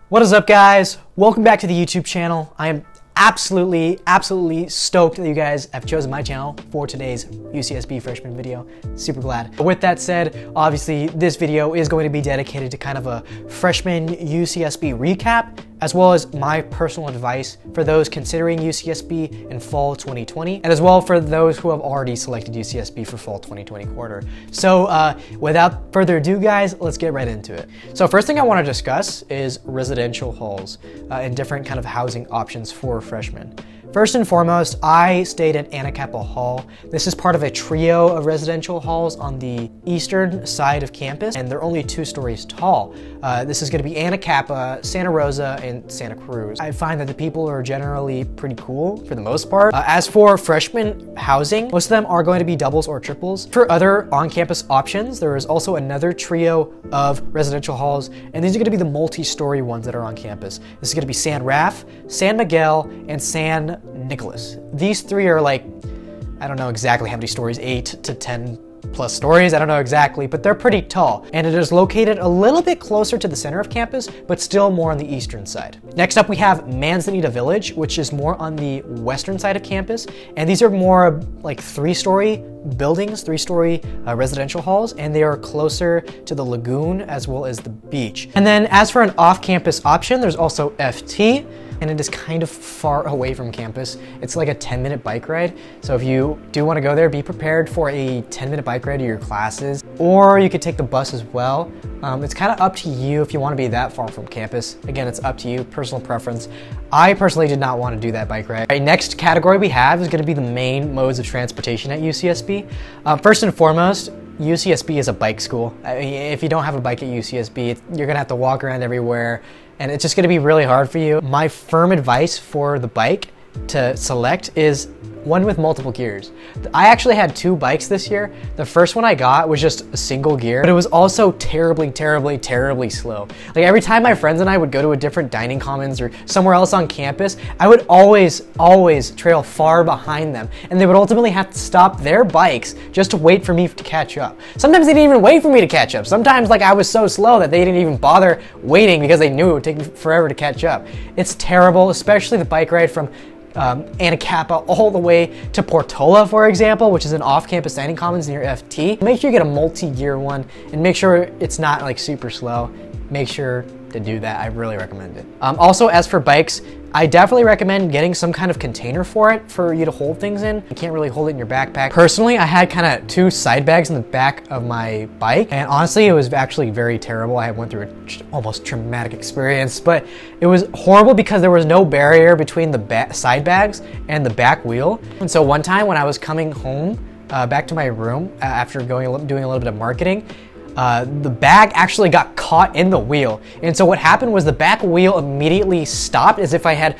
What is up, guys? Welcome back to the YouTube channel. I am absolutely stoked that you guys have chosen my channel for today's UCSB freshman video. Super glad. With that said, obviously this video is going to be dedicated to kind of a freshman UCSB recap, as well as my personal advice for those considering UCSB in fall 2020, and as well for those who have already selected UCSB for fall 2020 quarter. So without further ado, guys, let's get right into it. So first thing I want to discuss is residential halls and different kind of housing options for freshmen. First and foremost, I stayed at Anacapa Hall. This is part of a trio of residential halls on the eastern side of campus, and they're only 2 stories tall. This is going to be Anacapa, Santa Rosa, and Santa Cruz. I find that the people are generally pretty cool for the most part. As for freshman housing, most of them are going to be doubles or triples. For other on-campus options, there is also another trio of residential halls, and these are going to be the multi-story ones that are on campus. This is going to be San Raf, San Miguel, and San Nicolas. These 3 are like, I don't know exactly how many stories, 8 to 10 plus stories, I don't know exactly, but they're pretty tall. And it is located a little bit closer to the center of campus, but still more on the eastern side. Next up, we have Manzanita Village, which is more on the western side of campus. And these are more like 3-story buildings, 3-story residential halls, and they are closer to the lagoon as well as the beach. And then as for an off-campus option, there's also FT, and it is kind of far away from campus. It's like a 10-minute bike ride. So if you do want to go there, be prepared for a 10-minute bike ride to your classes, or you could take the bus as well. It's kind of up to you if you want to be that far from campus. Again, it's up to you, personal preference. I personally did not want to do that bike ride. All right, next category we have is going to be the main modes of transportation at UCSB. First and foremost, UCSB is a bike school. I mean, if you don't have a bike at UCSB, you're gonna have to walk around everywhere, and it's just gonna be really hard for you. My firm advice for the bike to select is one with multiple gears. I actually had 2 bikes this year. The first one I got was just a single gear, but it was also terribly slow. Like every time my friends and I would go to a different dining commons or somewhere else on campus, I would always trail far behind them, and they would ultimately have to stop their bikes just to wait for me to catch up. Sometimes they didn't even wait for me to catch up. Sometimes like I was so slow that they didn't even bother waiting because they knew it would take me forever to catch up. It's terrible, especially the bike ride from Anacapa all the way to Portola, for example, which is an off-campus dining commons near FT. Make sure you get a multi-gear one, and make sure it's not like super slow. Make sure to do that. I really recommend it. Also, as for bikes, I definitely recommend getting some kind of container for it for you to hold things in. You can't really hold it in your backpack. Personally, I had kind of 2 side bags in the back of my bike, and honestly, it was actually very terrible. I went through an almost traumatic experience, but it was horrible because there was no barrier between the side bags and the back wheel. And so one time when I was coming home back to my room after doing a little bit of marketing, the bag actually got caught in the wheel. And so what happened was the back wheel immediately stopped, as if I had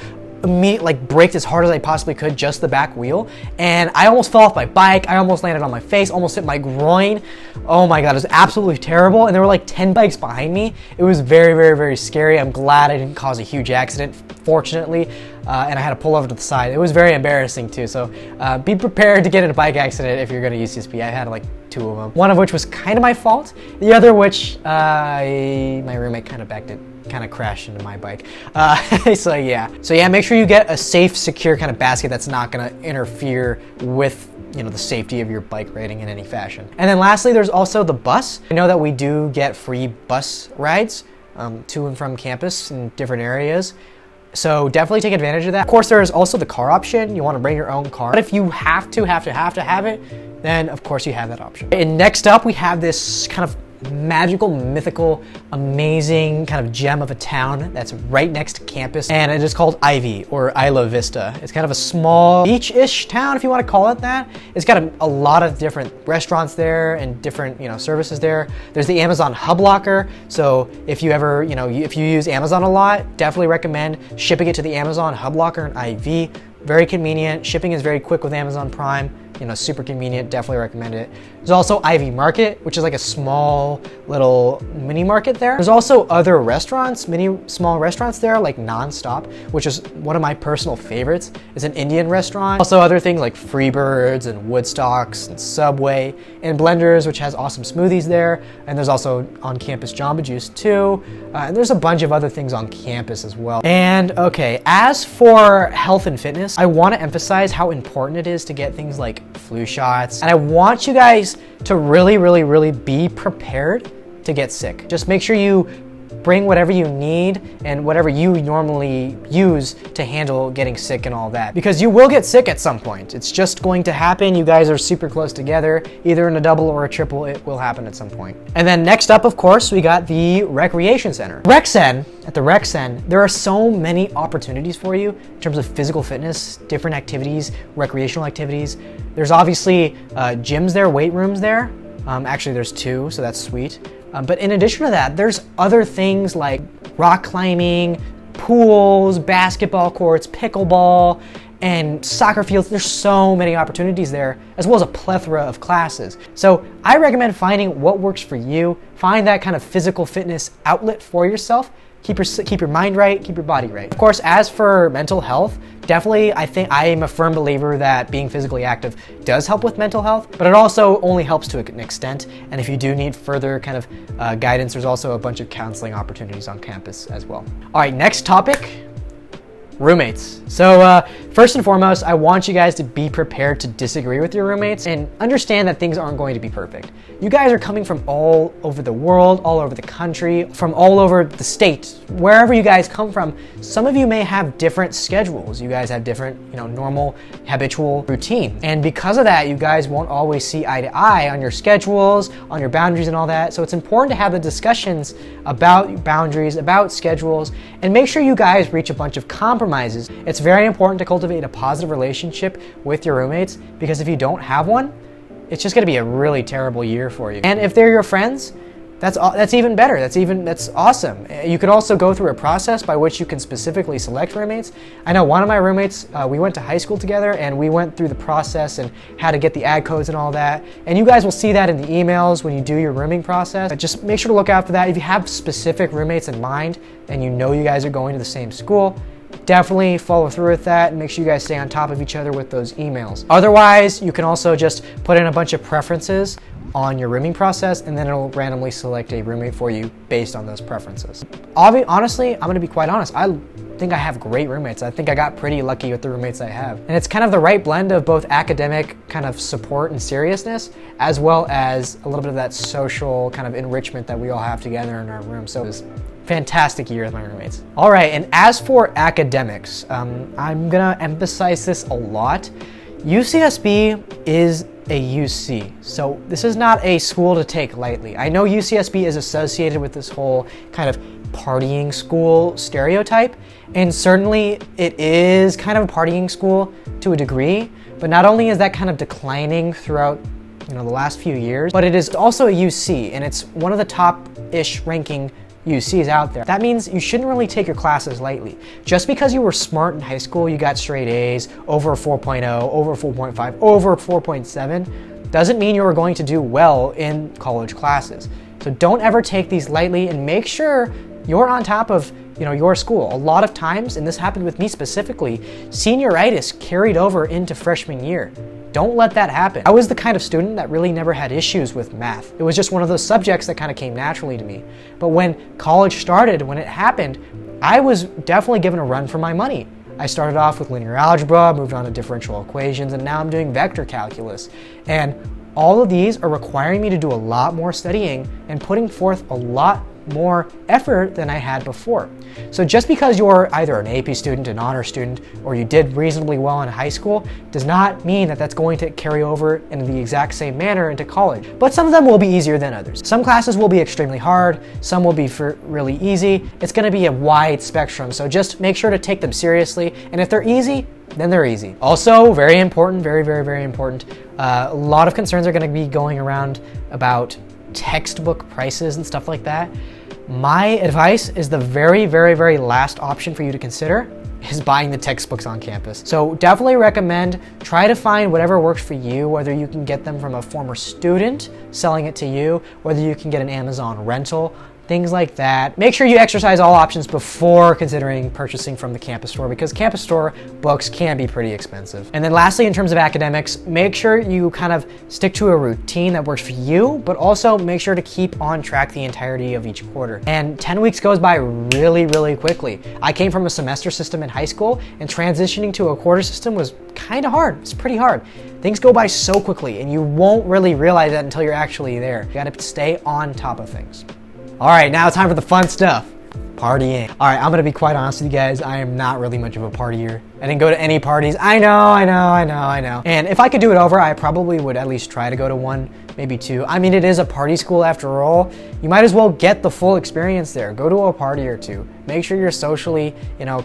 braked as hard as I possibly could, just the back wheel. And I almost fell off my bike. I almost landed on my face, almost hit my groin. Oh my God, it was absolutely terrible. And there were like 10 bikes behind me. It was very scary. I'm glad I didn't cause a huge accident, fortunately. And I had to pull over to the side. It was very embarrassing too. So be prepared to get in a bike accident if you're going to UCSB. I had like 2 of them. One of which was kind of my fault. The other which my roommate kind of crashed into my bike. So yeah, make sure you get a safe, secure kind of basket that's not going to interfere with the safety of your bike riding in any fashion. And then lastly, there's also the bus. I know that we do get free bus rides to and from campus in different areas. So definitely take advantage of that. Of course, there is also the car option. You want to bring your own car. But if you have to have it, then of course you have that option. And next up, we have this kind of magical, mythical, amazing kind of gem of a town that's right next to campus, and it is called Ivy, or Isla Vista. It's kind of a small beach-ish town, if you want to call it that. It's got a lot of different restaurants there and different services there. There's the Amazon Hub Locker, so if you ever if you use Amazon a lot, definitely recommend shipping it to the Amazon Hub Locker in IV. Very convenient. Shipping is very quick with Amazon Prime. super convenient, definitely recommend it. There's also Ivy Market, which is like a small little mini market there. There's also other restaurants, small restaurants there, like Nonstop, which is one of my personal favorites. It's an Indian restaurant. Also other things like Freebirds and Woodstocks and Subway and Blenders, which has awesome smoothies there. And there's also on-campus Jamba Juice too. And there's a bunch of other things on campus as well. And okay, as for health and fitness, I want to emphasize how important it is to get things like flu shots. And I want you guys to really be prepared to get sick. Just make sure you bring whatever you need and whatever you normally use to handle getting sick and all that. Because you will get sick at some point. It's just going to happen. You guys are super close together, either in a double or a triple, it will happen at some point. And then next up, of course, we got the recreation center. At the Rec Cen, there are so many opportunities for you in terms of physical fitness, different activities, recreational activities. There's obviously gyms there, weight rooms there. Actually, there's 2, so that's sweet. But in addition to that, there's other things like rock climbing, pools, basketball courts, pickleball, and soccer fields. There's so many opportunities there, as well as a plethora of classes. So I recommend finding what works for you. Find that kind of physical fitness outlet for yourself. Keep your mind right, keep your body right. Of course, as for mental health, definitely I am a firm believer that being physically active does help with mental health, but it also only helps to an extent. And if you do need further kind of guidance, there's also a bunch of counseling opportunities on campus as well. All right, next topic, roommates. So first and foremost, I want you guys to be prepared to disagree with your roommates and understand that things aren't going to be perfect. You guys are coming from all over the world, all over the country, from all over the state, wherever you guys come from. Some of you may have different schedules. You guys have different, normal, habitual routine. And because of that, you guys won't always see eye to eye on your schedules, on your boundaries and all that. So it's important to have the discussions about boundaries, about schedules, and make sure you guys reach a bunch of compromises. It's very important to cultivate a positive relationship with your roommates, because if you don't have one, it's just gonna be a really terrible year for you. And if they're your friends, that's even better. That's awesome. You could also go through a process by which you can specifically select roommates. I know one of my roommates, we went to high school together, and we went through the process and how to get the ad codes and all that. And you guys will see that in the emails when you do your rooming process. But just make sure to look out for that. If you have specific roommates in mind and you know you guys are going to the same school, definitely follow through with that and make sure you guys stay on top of each other with those emails. Otherwise, you can also just put in a bunch of preferences on your rooming process, and then it'll randomly select a roommate for you based on those preferences. Honestly, I'm gonna be quite honest. I think I have great roommates. I think I got pretty lucky with the roommates I have. And it's kind of the right blend of both academic kind of support and seriousness, as well as a little bit of that social kind of enrichment that we all have together in our room. So it was fantastic year with my roommates. All right, and as for academics, I'm gonna emphasize this a lot. UCSB is a UC, so this is not a school to take lightly. I know UCSB is associated with this whole kind of partying school stereotype, and certainly it is kind of a partying school to a degree, but not only is that kind of declining throughout the last few years, but it is also a UC, and it's one of the top-ish ranking UCs out there. That means you shouldn't really take your classes lightly. Just because you were smart in high school, you got straight A's, over a 4.0, over a 4.5, over a 4.7, doesn't mean you're going to do well in college classes. So don't ever take these lightly, and make sure you're on top of your school. A lot of times, and this happened with me specifically, senioritis carried over into freshman year. Don't let that happen. I was the kind of student that really never had issues with math. It was just one of those subjects that kind of came naturally to me. But when college started, when it happened, I was definitely given a run for my money. I started off with linear algebra, moved on to differential equations, and now I'm doing vector calculus. And all of these are requiring me to do a lot more studying and putting forth a lot more effort than I had before. So just because you're either an AP student, an honor student, or you did reasonably well in high school, does not mean that that's going to carry over in the exact same manner into college. But some of them will be easier than others. Some classes will be extremely hard, some will be really easy. It's gonna be a wide spectrum, so just make sure to take them seriously, and if they're easy, then they're easy. Also, very important, very important, a lot of concerns are gonna be going around about textbook prices and stuff like that. My advice is the very last option for you to consider is buying the textbooks on campus. So definitely recommend, try to find whatever works for you, whether you can get them from a former student selling it to you, whether you can get an Amazon rental, things like that. Make sure you exercise all options before considering purchasing from the campus store, because campus store books can be pretty expensive. And then lastly, in terms of academics, make sure you kind of stick to a routine that works for you, but also make sure to keep on track the entirety of each quarter. And 10 weeks goes by really, really quickly. I came from a semester system in high school, and transitioning to a quarter system was kind of hard. It's pretty hard. Things go by so quickly, and you won't really realize that until you're actually there. You gotta stay on top of things. All right, now it's time for the fun stuff, partying. All right, I'm gonna be quite honest with you guys. I am not really much of a partier. I didn't go to any parties. I know. And if I could do it over, I probably would at least try to go to one, maybe two. I mean, it is a party school after all. You might as well get the full experience there. Go to a party or two. Make sure you're socially,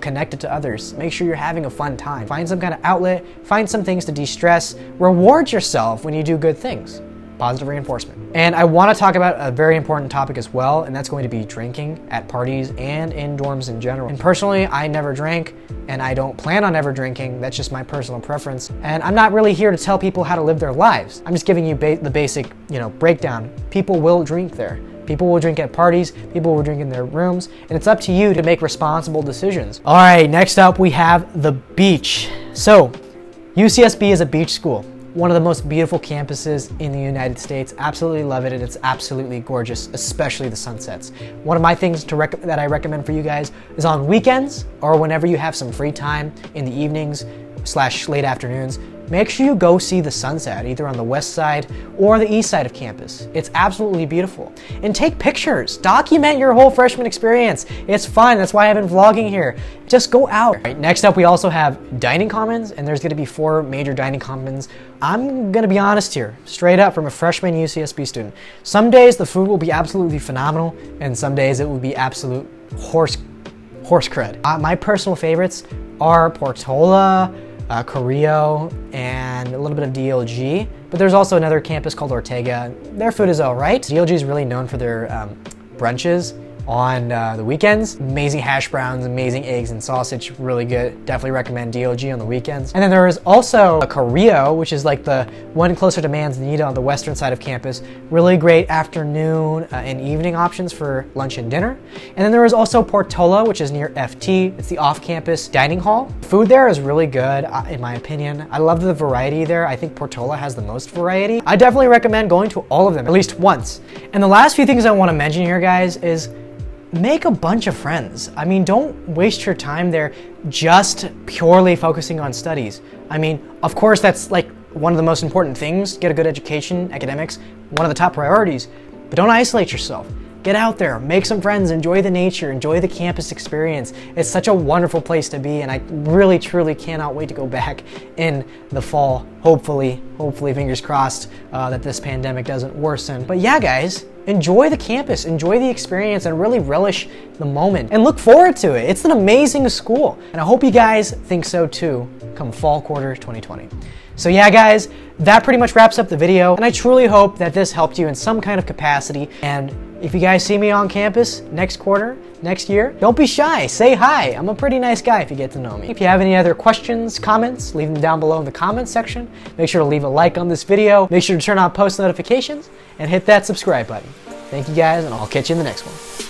connected to others. Make sure you're having a fun time. Find some kind of outlet, find some things to de-stress. Reward yourself when you do good things. Positive reinforcement. And I want to talk about a very important topic as well, and that's going to be drinking at parties and in dorms in general. And personally, I never drank, and I don't plan on ever drinking. That's just my personal preference. And I'm not really here to tell people how to live their lives. I'm just giving you the basic, breakdown. People will drink there. People will drink at parties, people will drink in their rooms, and it's up to you to make responsible decisions. All right, next up we have the beach. So, UCSB is a beach school. One of the most beautiful campuses in the United States. Absolutely love it, and it's absolutely gorgeous, especially the sunsets. One of my things that I recommend for you guys is on weekends or whenever you have some free time in the evenings / late afternoons, make sure you go see the sunset either on the west side or the east side of campus. It's absolutely beautiful. And take pictures, document your whole freshman experience. It's fun, that's why I've been vlogging here. Just go out. All right, next up we also have dining commons, and there's gonna be 4 major dining commons. I'm gonna be honest here, straight up from a freshman UCSB student. Some days the food will be absolutely phenomenal, and some days it will be absolute horse crud. My personal favorites are Portola, Carrillo, and a little bit of DLG, but there's also another campus called Ortega. Their food is all right. DLG is really known for their brunches on the weekends. Amazing hash browns, amazing eggs and sausage, really good. Definitely recommend DLG on the weekends. And then there is also a Carrillo, which is like the one closer to Manzanita on the western side of campus. Really great afternoon and evening options for lunch and dinner. And then there is also Portola, which is near FT. It's the off-campus dining hall. Food there is really good, in my opinion. I love the variety there. I think Portola has the most variety. I definitely recommend going to all of them at least once. And the last few things I want to mention here, guys, is make a bunch of friends. I mean, don't waste your time there just purely focusing on studies. I mean, of course, that's like one of the most important things. Get a good education, academics, one of the top priorities. But don't isolate yourself. Get out there, make some friends, enjoy the nature, enjoy the campus experience. It's such a wonderful place to be, and I really, truly cannot wait to go back in the fall. Hopefully, fingers crossed, that this pandemic doesn't worsen. But yeah, guys, enjoy the campus, enjoy the experience, and really relish the moment, and look forward to it. It's an amazing school, and I hope you guys think so too come fall quarter 2020. So yeah, guys, that pretty much wraps up the video, and I truly hope that this helped you in some kind of capacity. And if you guys see me on campus next quarter, next year, don't be shy, say hi. I'm a pretty nice guy if you get to know me. If you have any other questions, comments, leave them down below in the comments section. Make sure to leave a like on this video. Make sure to turn on post notifications and hit that subscribe button. Thank you guys, and I'll catch you in the next one.